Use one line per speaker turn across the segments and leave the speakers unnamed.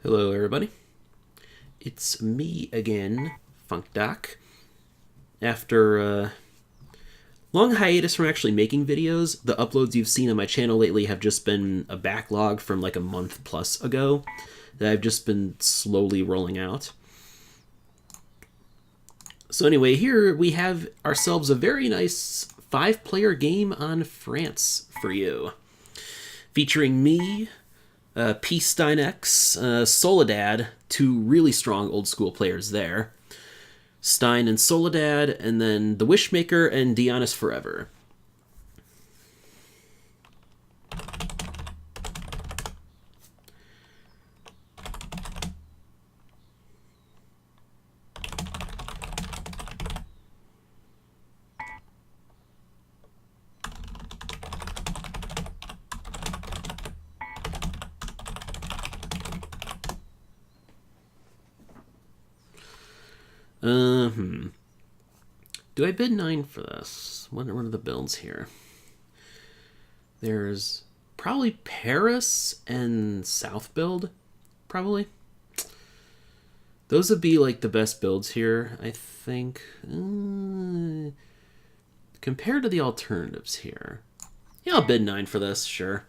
Hello everybody, it's me again, funkdoc. After a long hiatus from actually making videos, the uploads you've seen on my channel lately have just been a backlog from like a month plus ago that I've just been slowly rolling out. So anyway, here we have ourselves a very nice 5-player game on France for you, featuring me, psteinx, Soledad, two really strong old school players there, Stein and Soledad, and then thewishmaker and dionis4ever. Do I bid 9 for this? What are the builds here? There's probably Paris and South build, probably. Those would be like the best builds here, I think. Compared to the alternatives here. Yeah, I'll bid 9 for this, sure.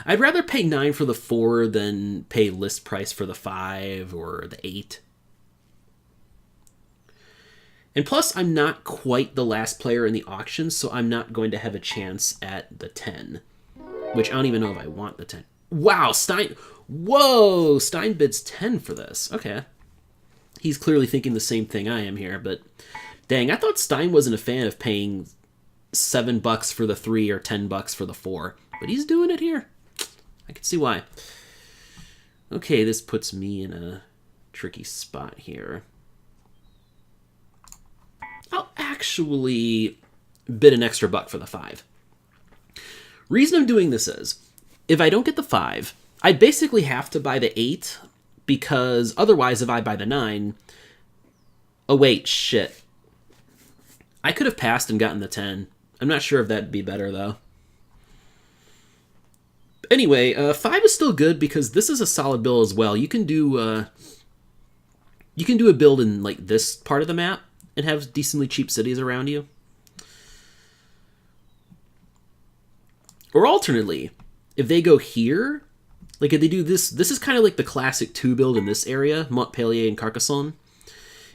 I'd rather pay 9 for the 4 than pay list price for the 5 or the 8. And plus, I'm not quite the last player in the auction, so I'm not going to have a chance at the 10. Which I don't even know if I want the 10. Wow, Stein... Whoa! Stein bids 10 for this. Okay. He's clearly thinking the same thing I am here, but... Dang, I thought Stein wasn't a fan of paying $7 for the 3 or $10 for the 4. But he's doing it here. I can see why. Okay, this puts me in a tricky spot here. I'll actually bid an extra $1 for the 5. Reason I'm doing this is, if I don't get the 5, I basically have to buy the 8, because otherwise if I buy the 9... Oh wait, shit. I could have passed and gotten the 10. I'm not sure if that'd be better though. Anyway, 5 is still good because this is a solid build as well. You can do a build in like this part of the map and have decently cheap cities around you. Or alternately, if they go here, like if they do this is kind of like the classic 2 build in this area, Montpellier and Carcassonne.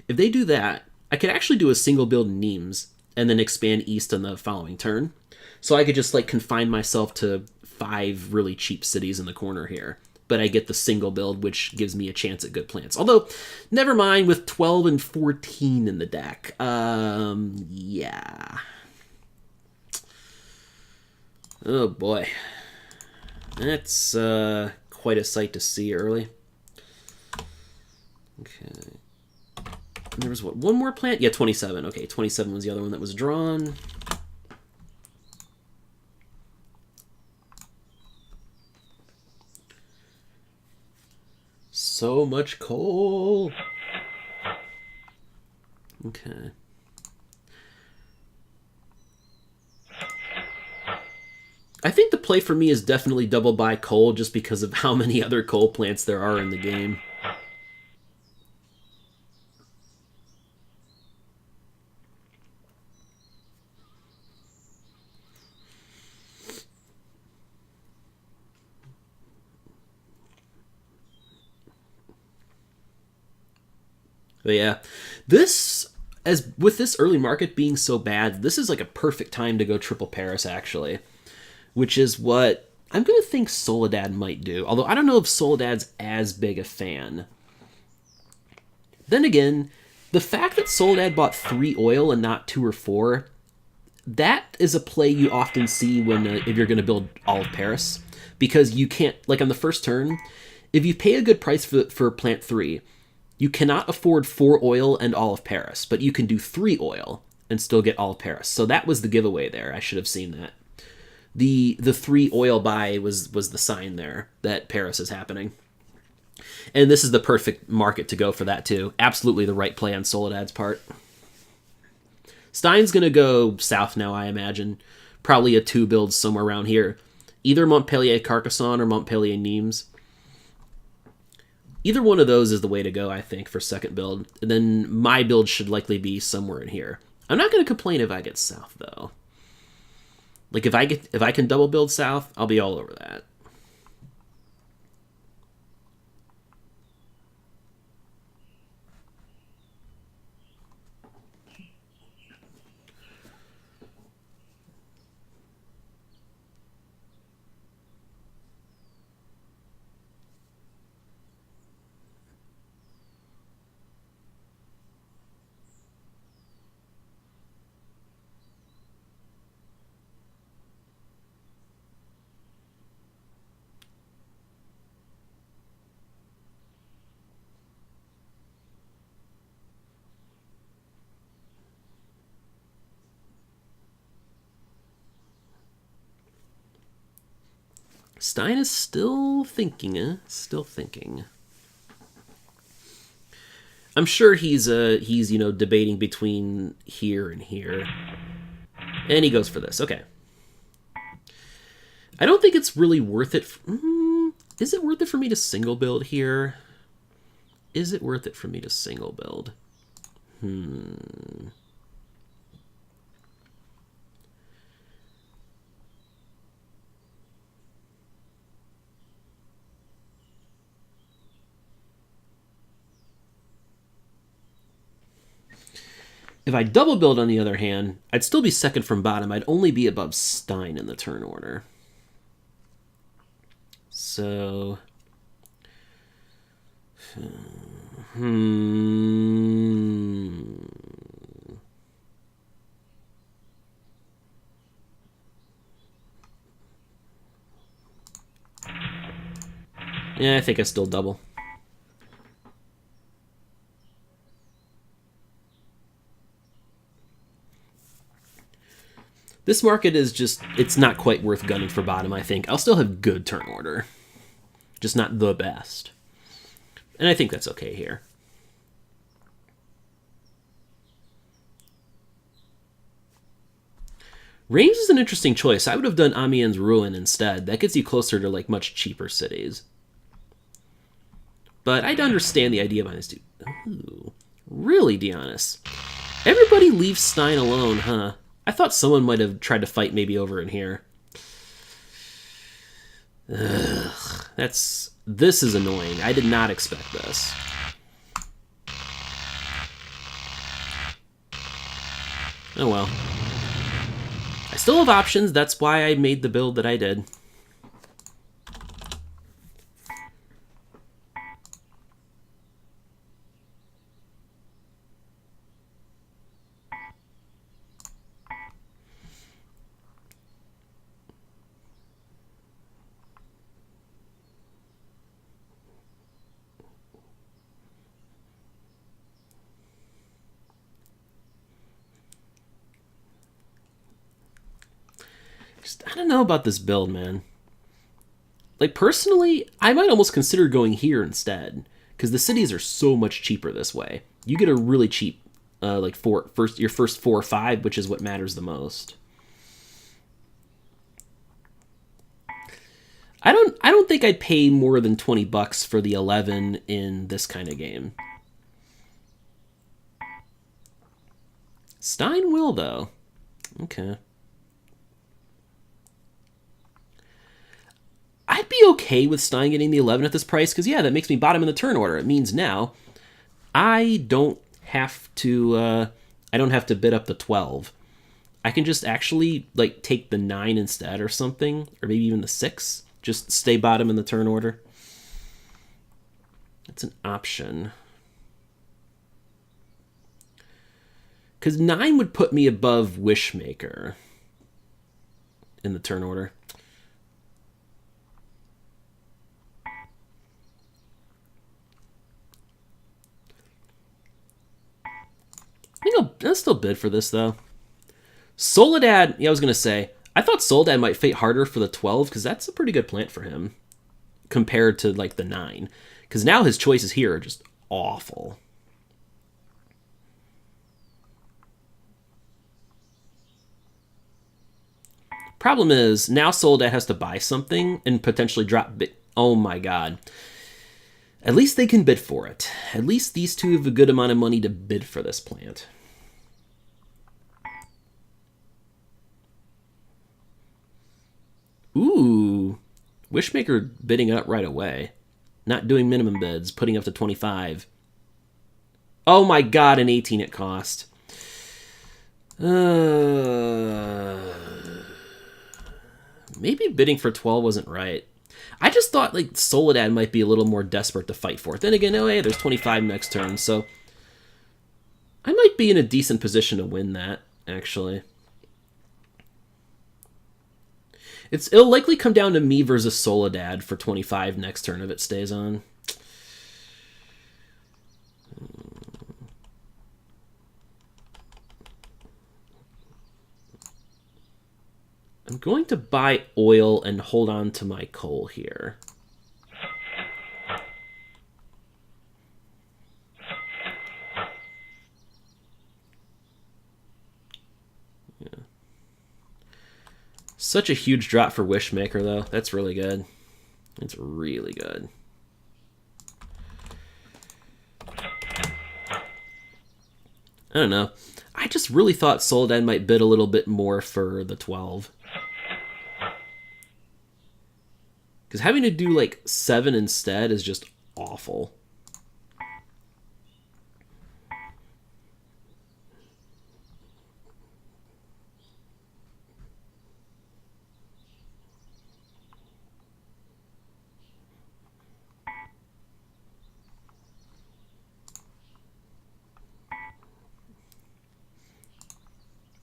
If they do that, I could actually do a single build in Nimes and then expand east on the following turn. So I could just like confine myself to 5 really cheap cities in the corner here. But I get the single build, which gives me a chance at good plants. Although, never mind, with 12 and 14 in the deck. Yeah. Oh, boy. That's quite a sight to see early. Okay. There was, what, one more plant? Yeah, 27. Okay, 27 was the other one that was drawn. So much coal. Okay. I think the play for me is definitely double buy coal just because of how many other coal plants there are in the game. But yeah, with this early market being so bad, this is like a perfect time to go triple Paris, actually. Which is what I'm going to think Soledad might do. Although I don't know if Soledad's as big a fan. Then again, the fact that Soledad bought 3 oil and not 2 or 4, that is a play you often see when if you're going to build all of Paris. Because you can't, like on the first turn, if you pay a good price for plant 3, you cannot afford 4 oil and all of Paris, but you can do 3 oil and still get all of Paris. So that was the giveaway there. I should have seen that. The 3 oil buy was the sign there that Paris is happening. And this is the perfect market to go for that too. Absolutely the right play on Soledad's part. Stein's going to go south now, I imagine. Probably a 2 build somewhere around here. Either Montpellier Carcassonne or Montpellier Nimes. Either one of those is the way to go, I think, for second build. And then my build should likely be somewhere in here. I'm not going to complain if I get south, though. Like, if I can double build south, I'll be all over that. Stein is still thinking, Still thinking. I'm sure he's debating between here and here. And he goes for this. Okay. I don't think it's really worth it. Is it worth it for me to single build here? Is it worth it for me to single build? If I double build, on the other hand, I'd still be second from bottom. I'd only be above Stein in the turn order. So... Yeah, I think I still double. This market is just, it's not quite worth gunning for bottom, I think. I'll still have good turn order. Just not the best. And I think that's okay here. Reims is an interesting choice. I would have done Amiens Ruin instead. That gets you closer to like much cheaper cities. But I'd understand the idea behind this too. Ooh, really, Dionis? Everybody leaves Stein alone, huh? I thought someone might have tried to fight maybe over in here. Ugh, this is annoying. I did not expect this. Oh well. I still have options. That's why I made the build that I did. I don't know about this build, man. Like, personally, I might almost consider going here instead, because the cities are so much cheaper this way. You get a really cheap, like, your first 4 or 5, which is what matters the most. I don't think I'd pay more than $20 for the 11 in this kind of game. Stein will, though. Okay. I'd be okay with Stein getting the 11 at this price, because, yeah, that makes me bottom in the turn order. It means now I don't have to bid up the 12. I can just actually, like, take the 9 instead or something, or maybe even the 6. Just stay bottom in the turn order. That's an option. Because 9 would put me above Wishmaker in the turn order. I think I'll still bid for this, though. Soledad, yeah, I was going to say, I thought Soledad might fight harder for the 12, because that's a pretty good plant for him, compared to, like, the 9. Because now his choices here are just awful. Problem is, now Soledad has to buy something and potentially drop... Oh my god. At least they can bid for it. At least these two have a good amount of money to bid for this plant. Ooh, Wishmaker bidding up right away. Not doing minimum bids, putting up to 25. Oh my god, an 18 it cost. Maybe bidding for 12 wasn't right. I just thought like Soledad might be a little more desperate to fight for it. Then again, oh hey, there's 25 next turn, so I might be in a decent position to win that, actually. It'll likely come down to me versus Soledad for 25 next turn if it stays on. I'm going to buy oil and hold on to my coal here. Yeah. Such a huge drop for Wishmaker, though. That's really good. It's really good. I don't know. I just really thought Soledad might bid a little bit more for the 12. Because having to do like 7 instead is just awful.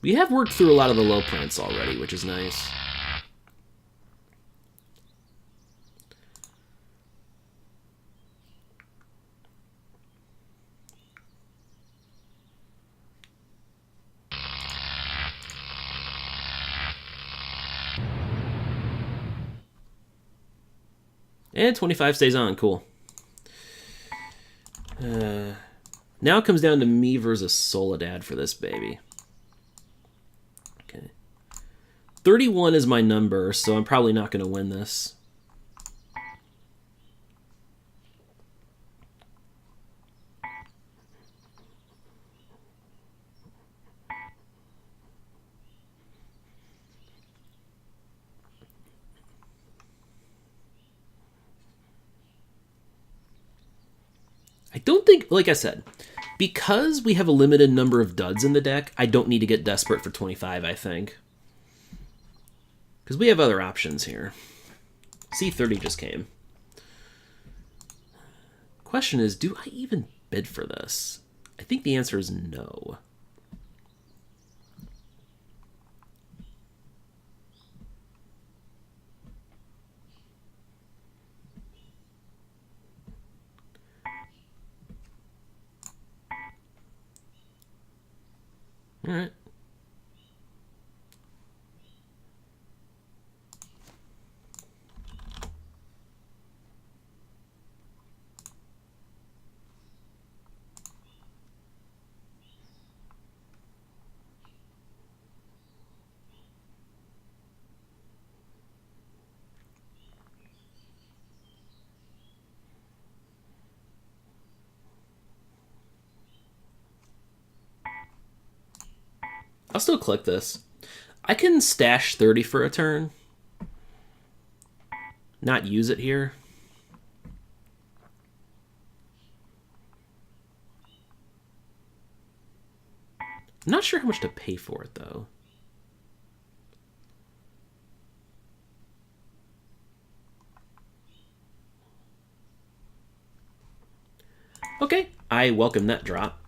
We have worked through a lot of the low plants already, which is nice. And 25 stays on, cool. Now it comes down to me versus Soledad for this baby. Okay. 31 is my number, so I'm probably not going to win this. I don't think, like I said, because we have a limited number of duds in the deck, I don't need to get desperate for 25, I think. Because we have other options here. C30 just came. Question is, do I even bid for this? I think the answer is no. All right. I'll still click this. I can stash 30 for a turn. Not use it here. I'm not sure how much to pay for it, though. Okay, I welcome that drop.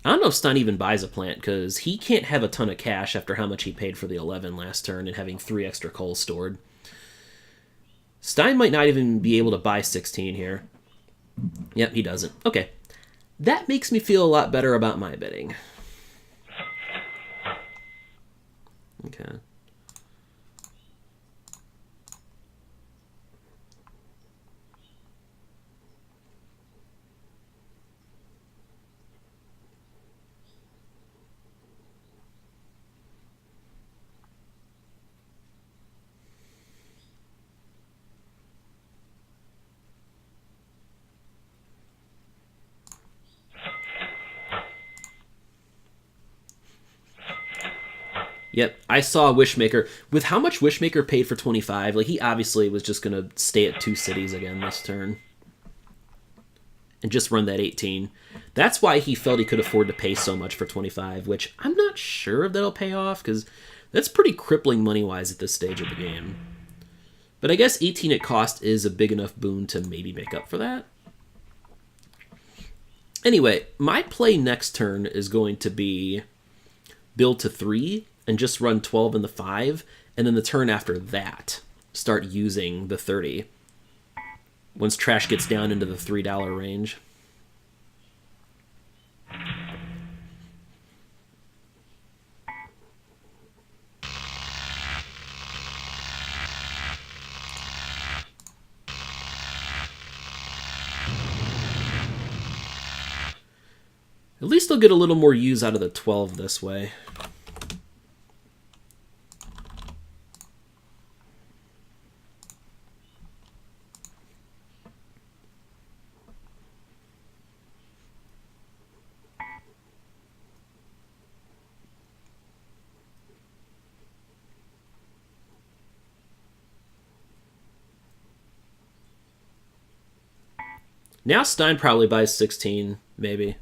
I don't know if Stein even buys a plant, because he can't have a ton of cash after how much he paid for the 11 last turn and having 3 extra coal stored. Stein might not even be able to buy 16 here. Yep, he doesn't. Okay. That makes me feel a lot better about my bidding. Okay. Yep, I saw Wishmaker. With how much Wishmaker paid for 25, like, he obviously was just going to stay at 2 cities again this turn. And just run that 18. That's why he felt he could afford to pay so much for 25, which I'm not sure if that'll pay off, because that's pretty crippling money-wise at this stage of the game. But I guess 18 at cost is a big enough boon to maybe make up for that. Anyway, my play next turn is going to be build to 3 and just run 12 in the 5, and then the turn after that, start using the 30. Once trash gets down into the $3 range. At least I'll get a little more use out of the 12 this way. Now Stein probably buys 16, maybe.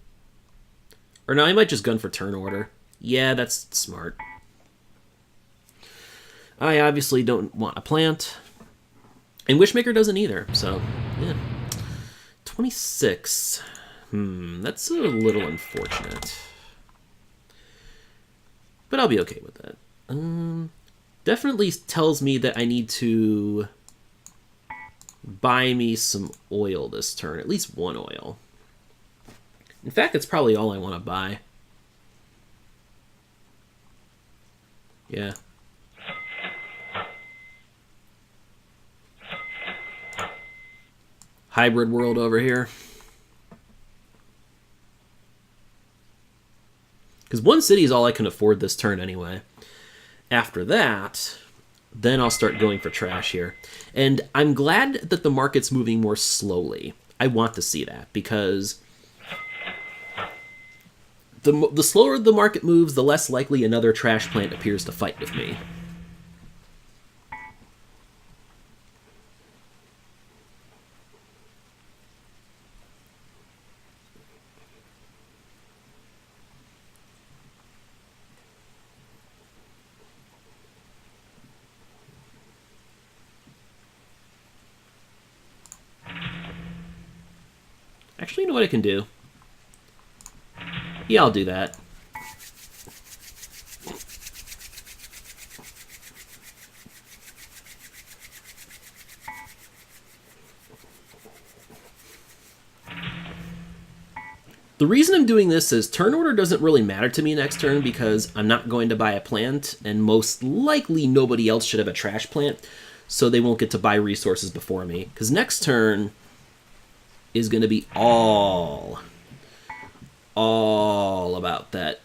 Or no, he might just gun for turn order. Yeah, that's smart. I obviously don't want a plant. And Wishmaker doesn't either, so, yeah. 26. That's a little unfortunate. But I'll be okay with that. Definitely tells me that I need to buy me some oil this turn. At least 1 oil. In fact, that's probably all I want to buy. Yeah. Hybrid world over here. Because 1 city is all I can afford this turn anyway. After that, then I'll start going for trash here. And I'm glad that the market's moving more slowly. I want to see that, because the slower the market moves, the less likely another trash plant appears to fight with me. Actually, you know what I can do? Yeah, I'll do that. The reason I'm doing this is turn order doesn't really matter to me next turn because I'm not going to buy a plant, and most likely nobody else should have a trash plant, so they won't get to buy resources before me. Because next turn is going to be all about that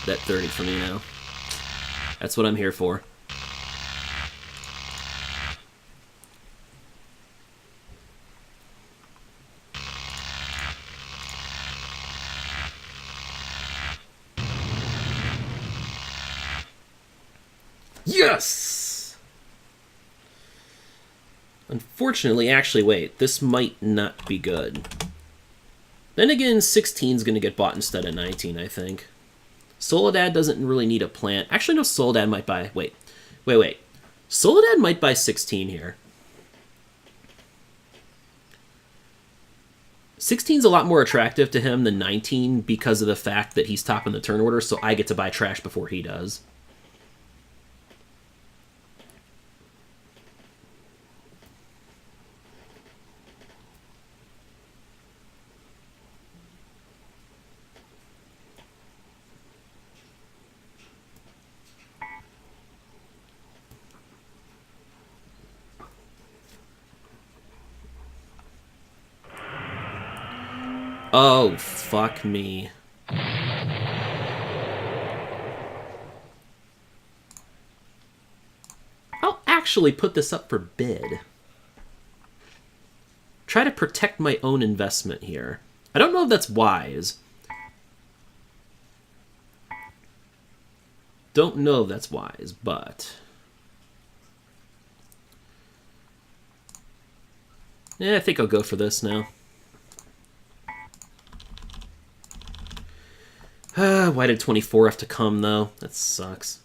30 for me now. That's what I'm here for. Yes! Unfortunately, actually, wait. This might not be good. Then again, 16 is going to get bought instead of 19, I think. Soledad doesn't really need a plant. Actually, no, Soledad might buy... Wait. Soledad might buy 16 here. 16 is a lot more attractive to him than 19 because of the fact that he's topping the turn order, so I get to buy trash before he does. Oh, fuck me. I'll actually put this up for bid. Try to protect my own investment here. I don't know if that's wise. don't know if that's wise, but... yeah, I think I'll go for this now. Why did 24 have to come, though? That sucks.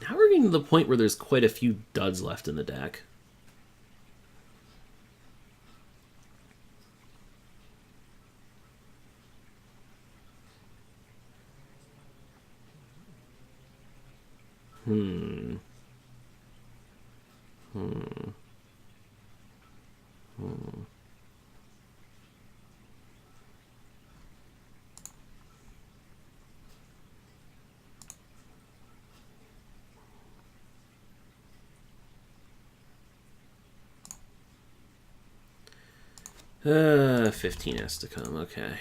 Now we're getting to the point where there's quite a few duds left in the deck. Hmm. 15 has to come, okay.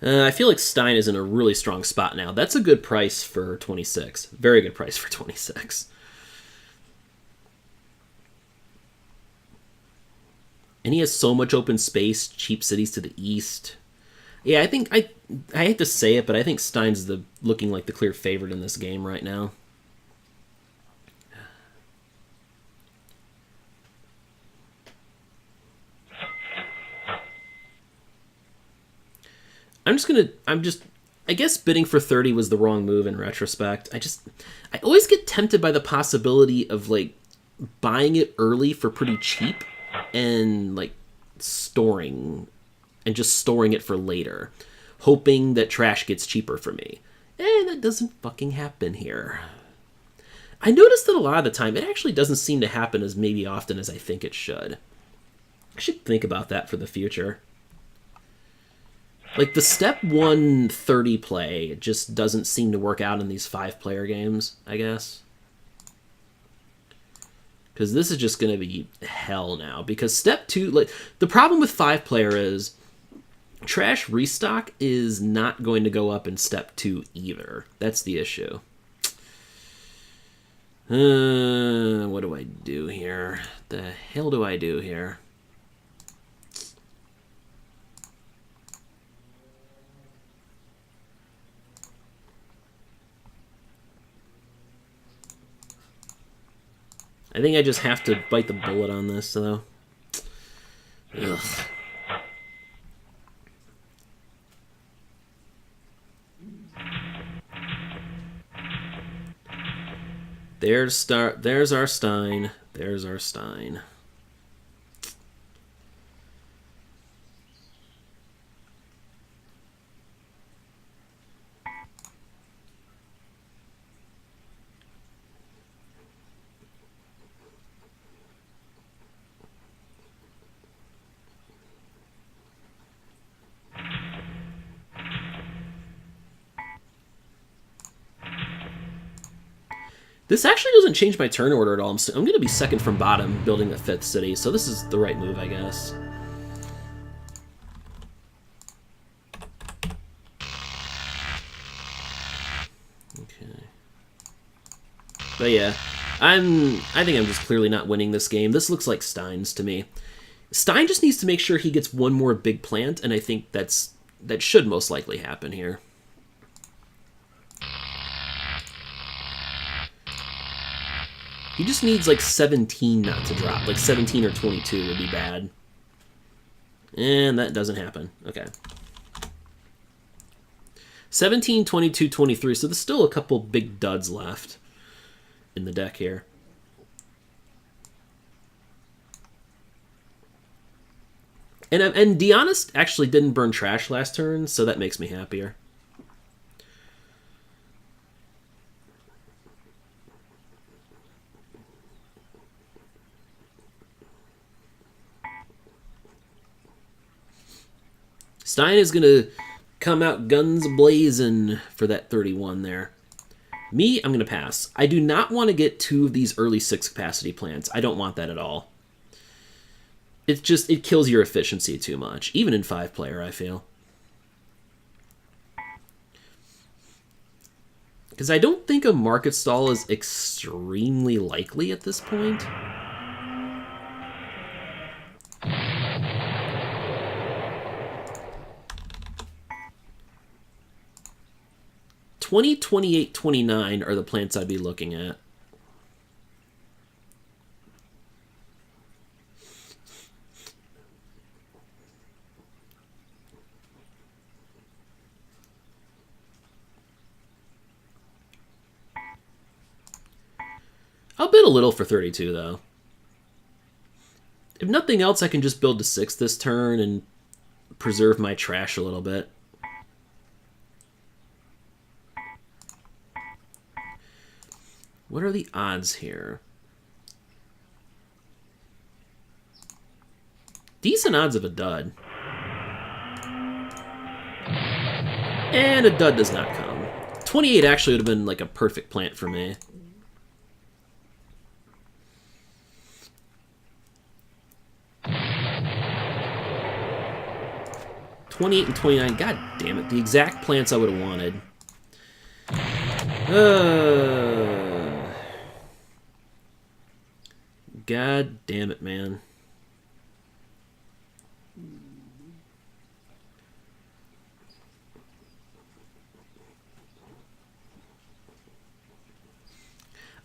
I feel like Stein is in a really strong spot now. That's a good price for 26. Very good price for 26. And he has so much open space, cheap cities to the east. Yeah, I think I hate to say it, but I think Stein's looking like the clear favorite in this game right now. I guess bidding for 30 was the wrong move in retrospect. I always get tempted by the possibility of, like, buying it early for pretty cheap and, like, storing it for later, hoping that trash gets cheaper for me. And that doesn't fucking happen here. I noticed that a lot of the time, it actually doesn't seem to happen as maybe often as I think it should. I should think about that for the future. Like, the step 130 play just doesn't seem to work out in these 5-player games, I guess. Because this is just going to be hell now. Because step 2, like, the problem with 5-player is trash restock is not going to go up in step 2 either. That's the issue. What do I do here? The hell do I do here? I think I just have to bite the bullet on this, though. Ugh. There's our Stein. There's our Stein. This actually doesn't change my turn order at all. I'm going to be second from bottom, building the 5th city, so this is the right move, I guess. Okay. But yeah, I think I'm just clearly not winning this game. This looks like Stein's to me. Stein just needs to make sure he gets one more big plant, and I think that should most likely happen here. He just needs, like, 17 not to drop. Like, 17 or 22 would be bad. And that doesn't happen. Okay. 17, 22, 23. So there's still a couple big duds left in the deck here. And Dionis actually didn't burn trash last turn, so that makes me happier. Stein is going to come out guns blazing for that 31 there. Me, I'm going to pass. I do not want to get 2 of these early 6 capacity plants. I don't want that at all. It kills your efficiency too much, even in 5-player, I feel. Because I don't think a market stall is extremely likely at this point. $20, $28, $29 are the plants I'd be looking at. I'll bid a little for 32, though. If nothing else, I can just build to 6 this turn and preserve my trash a little bit. What are the odds here? Decent odds of a dud. And a dud does not come. 28 actually would have been like a perfect plant for me. $28 and $29. God damn it. The exact plants I would have wanted. God damn it, man.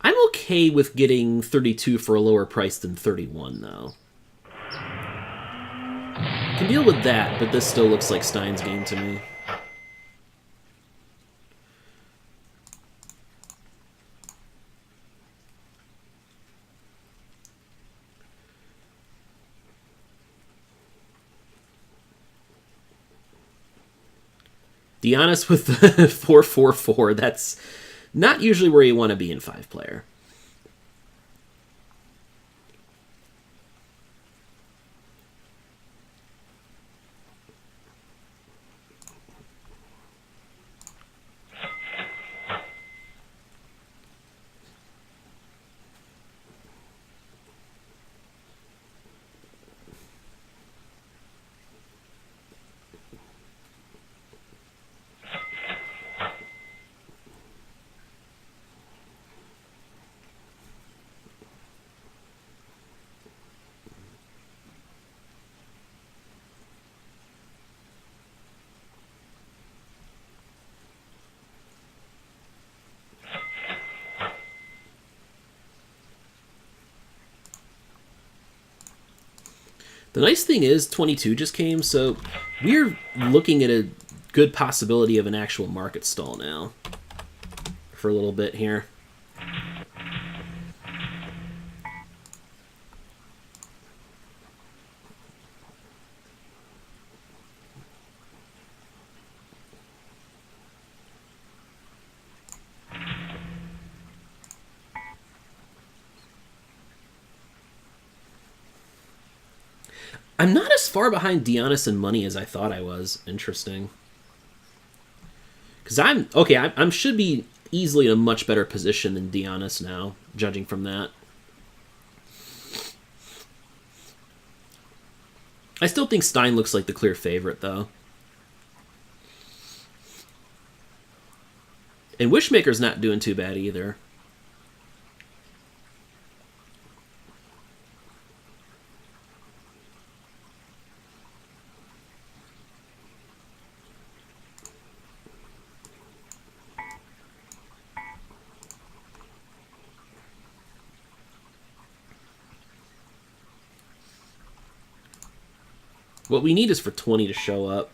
I'm okay with getting 32 for a lower price than 31, though. Can deal with that, but this still looks like Stein's game to me. Dionis with the 4-4-4, that's not usually where you want to be in 5-player. The nice thing is 22 just came, so we're looking at a good possibility of an actual market stall now for a little bit here. I'm not as far behind Dionis in money as I thought I was. Interesting. Because I should be easily in a much better position than Dionis now, judging from that. I still think Stein looks like the clear favorite, though. And Wishmaker's not doing too bad either. What we need is for 20 to show up.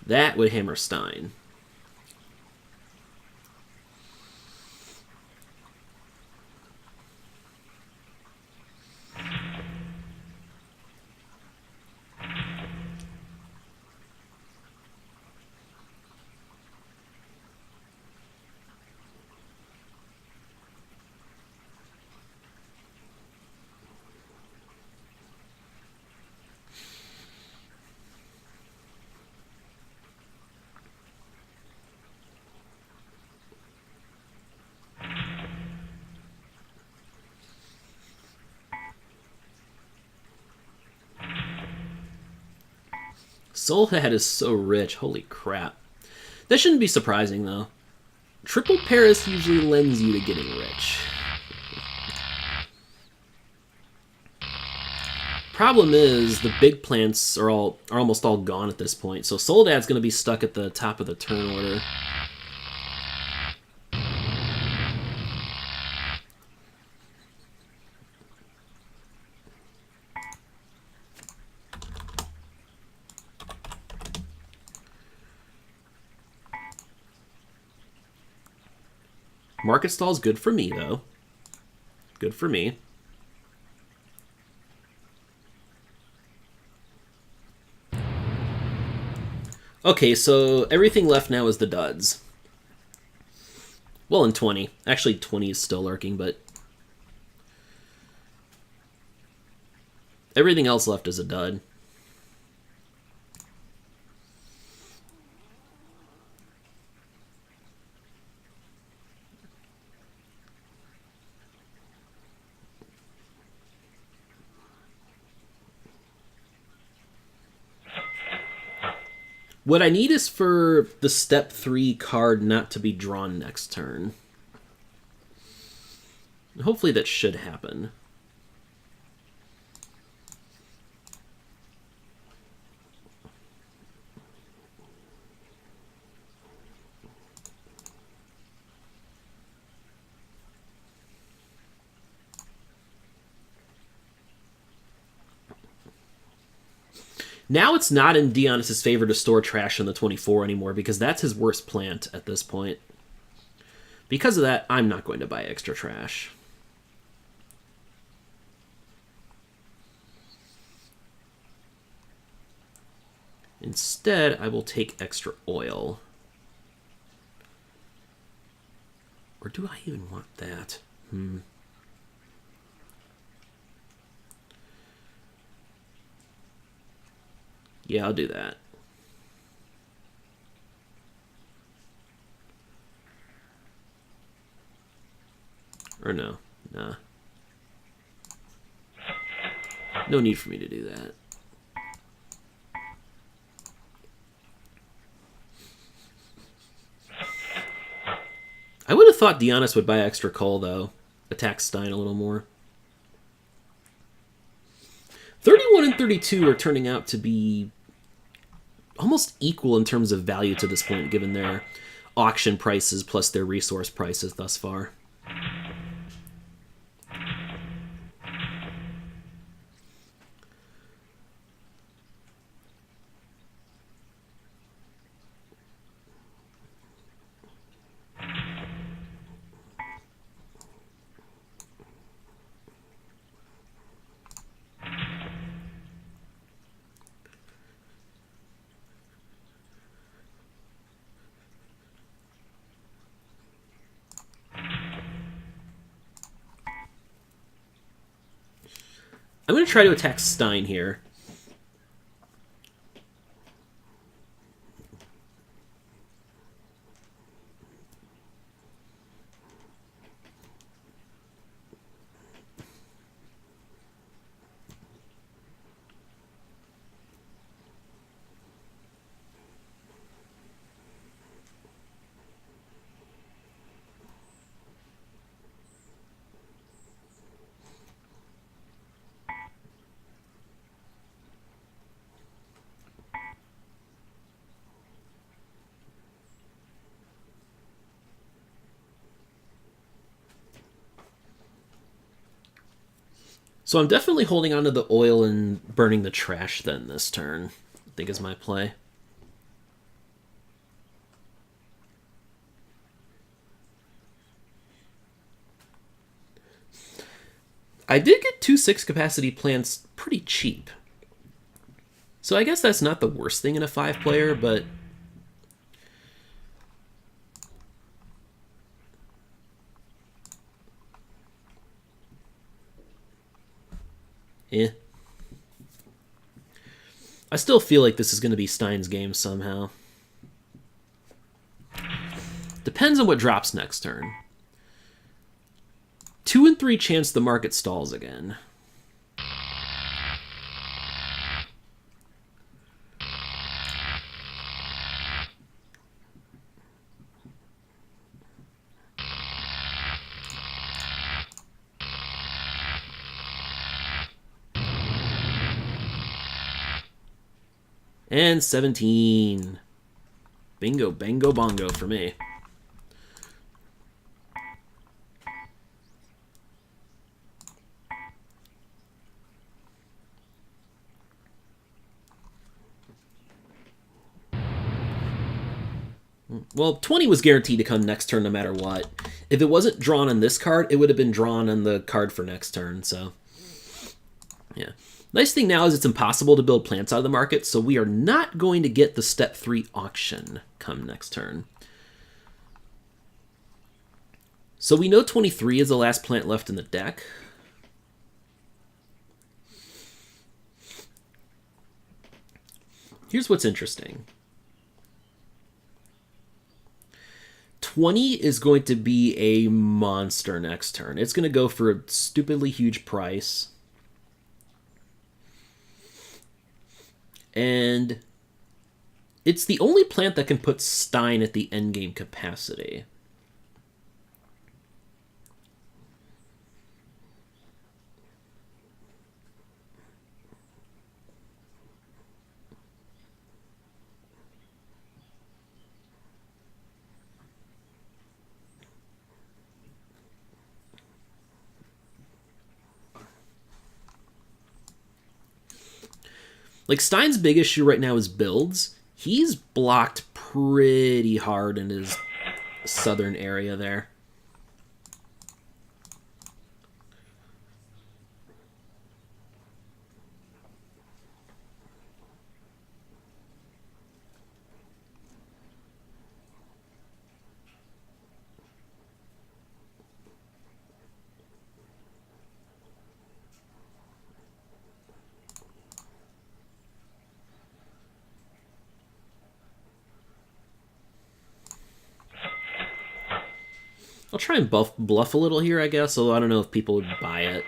That would hammer Stein. Soledad is so rich. Holy crap. That shouldn't be surprising, though. Triple Paris usually lends you to getting rich. Problem is, the big plants are almost all gone at this point, so Soledad's going to be stuck at the top of the turn order. Market stall's good for me, though. Good for me. Okay, so everything left now is the duds. Well, in 20. Actually, 20 is still lurking, but... everything else left is a dud. What I need is for the step 3 card not to be drawn next turn. Hopefully that should happen. Now it's not in Dionis' favor to store trash on the 24 anymore because that's his worst plant at this point. Because of that, I'm not going to buy extra trash. Instead, I will take extra oil. Or do I even want that? Yeah, I'll do that. Or no. Nah. No need for me to do that. I would have thought Dionis would buy extra coal, though. Attack Stein a little more. 31 and 32 are turning out to be almost equal in terms of value to this point, given their auction prices plus their resource prices thus far. I'm going to try to attack Stein here. So I'm definitely holding on to the oil and burning the trash then this turn, I think is my play. I did get 2 6 capacity plants pretty cheap. So I guess that's not the worst thing in a 5-player, but... eh. I still feel like this is going to be Stein's game somehow. Depends on what drops next turn. 2 and 3 chance the market stalls again. And 17. Bingo, bango, bongo for me. Well, 20 was guaranteed to come next turn no matter what. If it wasn't drawn on this card, it would have been drawn on the card for next turn, so... yeah. Nice thing now is it's impossible to build plants out of the market, so we are not going to get the Step 3 auction come next turn. So we know 23 is the last plant left in the deck. Here's what's interesting. 20 is going to be a monster next turn. It's going to go for a stupidly huge price. And it's the only plant that can put Stein at the endgame capacity. Like, Stein's big issue right now is builds. He's blocked pretty hard in his southern area there. I'll try and bluff a little here, I guess, although I don't know if people would buy it.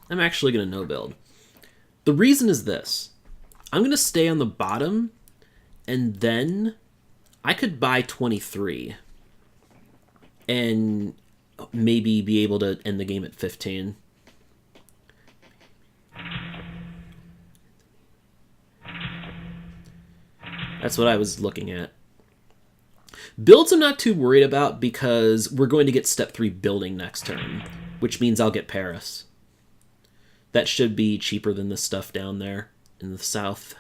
I'm actually going to no-build. The reason is this. I'm going to stay on the bottom, and then I could buy 23 and maybe be able to end the game at 15. That's what I was looking at. Builds I'm not too worried about because we're going to get Step 3 building next turn, which means I'll get Paris. That should be cheaper than the stuff down there in the south.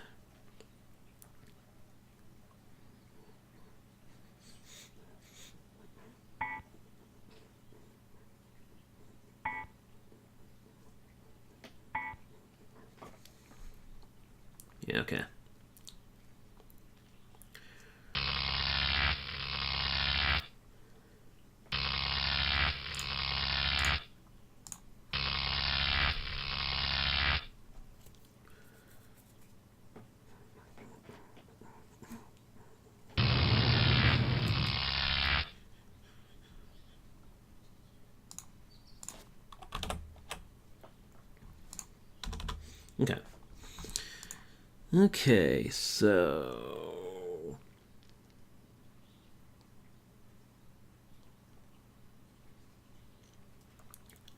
Yeah, okay. Okay. Okay, so...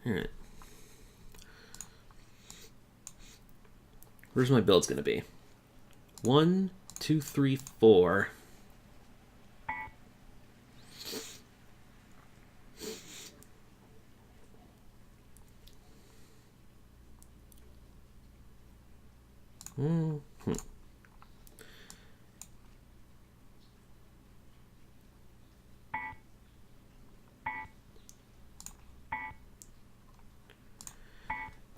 Alright. Where's my builds going to be? 1, 2, 3, 4.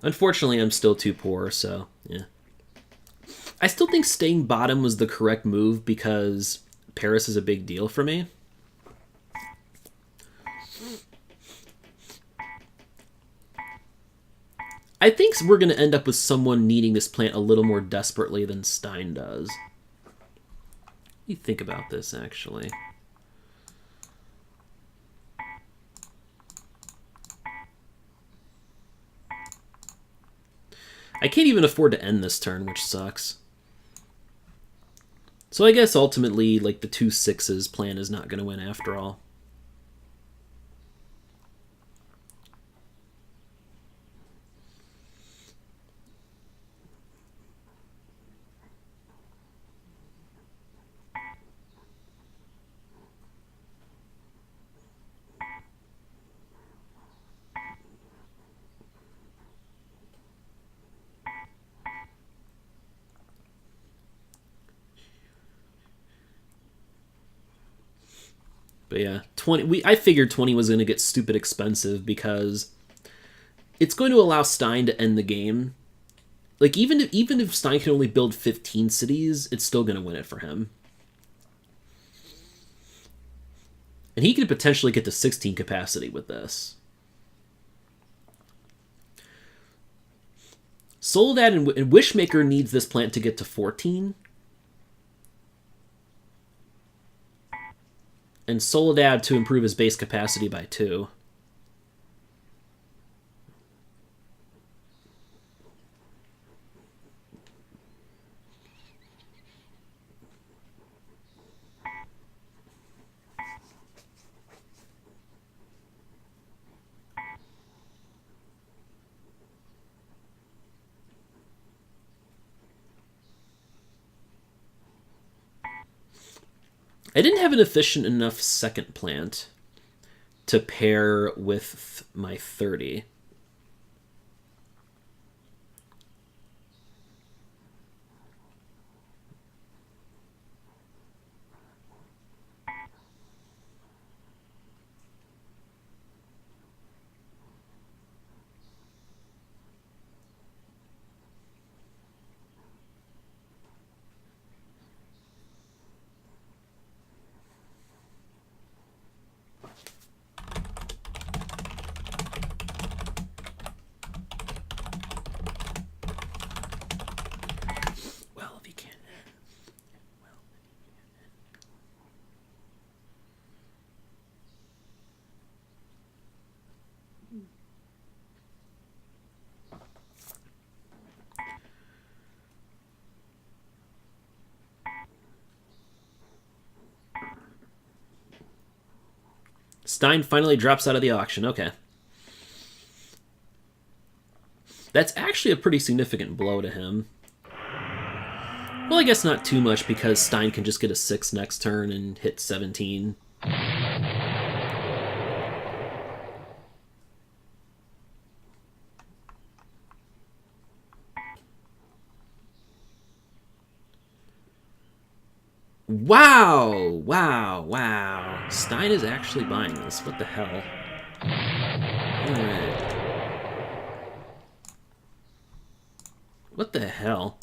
Unfortunately, I'm still too poor, so yeah. I still think staying bottom was the correct move because Paris is a big deal for me. I think we're going to end up with someone needing this plant a little more desperately than Stein does. What do you think about this, actually? I can't even afford to end this turn, which sucks. So I guess ultimately, like, the 2 6s plan is not going to win after all. But yeah, 20. I figured 20 was going to get stupid expensive because it's going to allow Stein to end the game. Like, even if Stein can only build 15 cities, it's still going to win it for him. And he could potentially get to 16 capacity with this. Soledad and Wishmaker needs this plant to get to 14. And Soledad to improve his base capacity by 2. I didn't have an efficient enough second plant to pair with my 30. Stein finally drops out of the auction. Okay. That's actually a pretty significant blow to him. Well, I guess not too much because Stein can just get a 6 next turn and hit 17. Wow! Wow! Wow! Stein is actually buying this. What the hell? Alright. What the hell?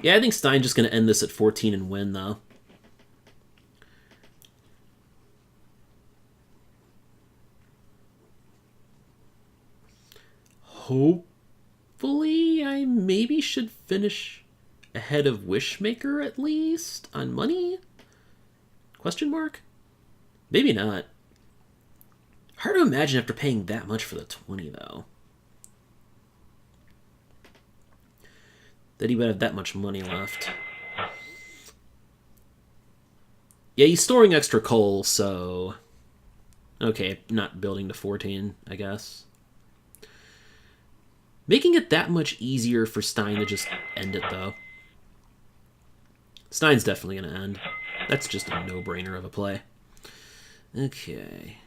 Yeah, I think Stein's just going to end this at 14 and win, though. Hopefully, I maybe should finish ahead of Wishmaker, at least, on money? Question mark? Maybe not. Hard to imagine after paying that much for the 20, though. That he would have that much money left. Yeah, he's storing extra coal, so... Okay, not building to 14, I guess. Making it that much easier for Stein to just end it, though. Stein's definitely going to end. That's just a no-brainer of a play. Okay.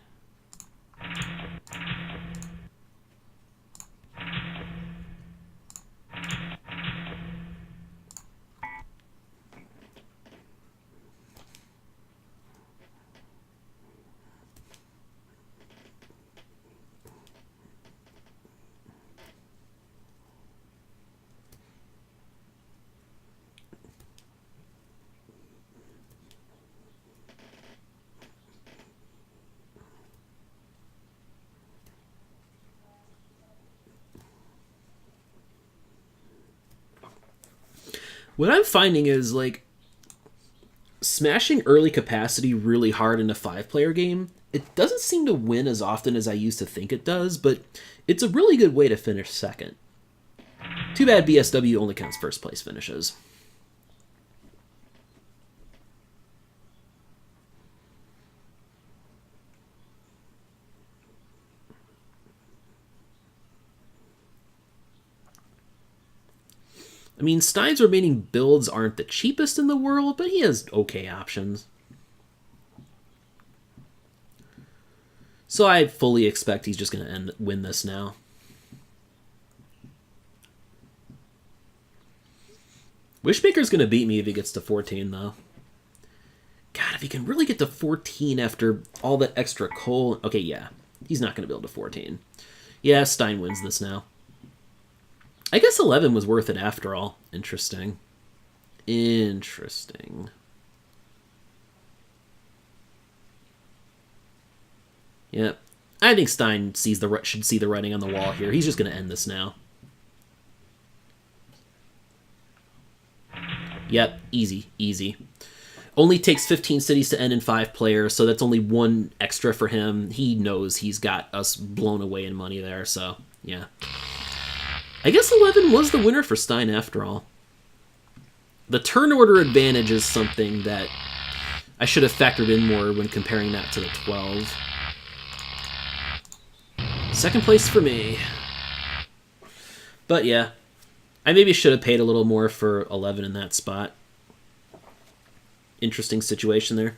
What I'm finding is, like, smashing early capacity really hard in a 5-player game, it doesn't seem to win as often as I used to think it does, but it's a really good way to finish second. Too bad BSW only counts first place finishes. I mean, Stein's remaining builds aren't the cheapest in the world, but he has okay options. So I fully expect he's just going to win this now. Wishmaker's going to beat me if he gets to 14, though. God, if he can really get to 14 after all that extra coal... Okay, yeah. He's not going to build to 14. Yeah, Stein wins this now. I guess 11 was worth it after all. Interesting. Interesting. Yep. I think Stein should see the writing on the wall here. He's just going to end this now. Yep, easy, easy. Only takes 15 cities to end in 5 players, so that's only 1 extra for him. He knows he's got us blown away in money there, so yeah. I guess 11 was the winner for Stein after all. The turn order advantage is something that I should have factored in more when comparing that to the 12. Second place for me. But yeah, I maybe should have paid a little more for 11 in that spot. Interesting situation there.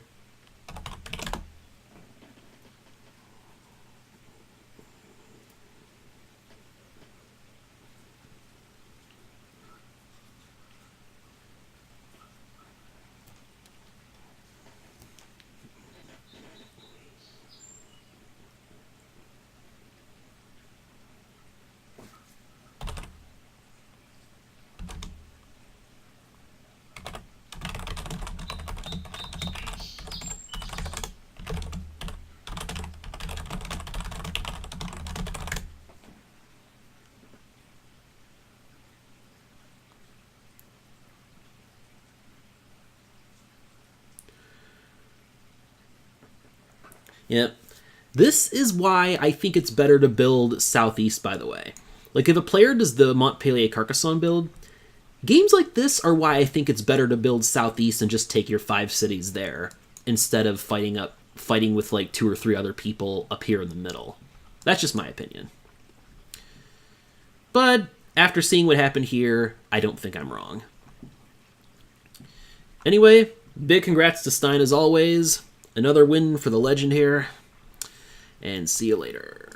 Yep. This is why I think it's better to build southeast, by the way. Like, if a player does the Montpellier Carcassonne build, games like this are why I think it's better to build southeast and just take your 5 cities there, instead of fighting with, like, 2 or 3 other people up here in the middle. That's just my opinion. But, after seeing what happened here, I don't think I'm wrong. Anyway, big congrats to Stein as always. Another win for the legend here. And see you later.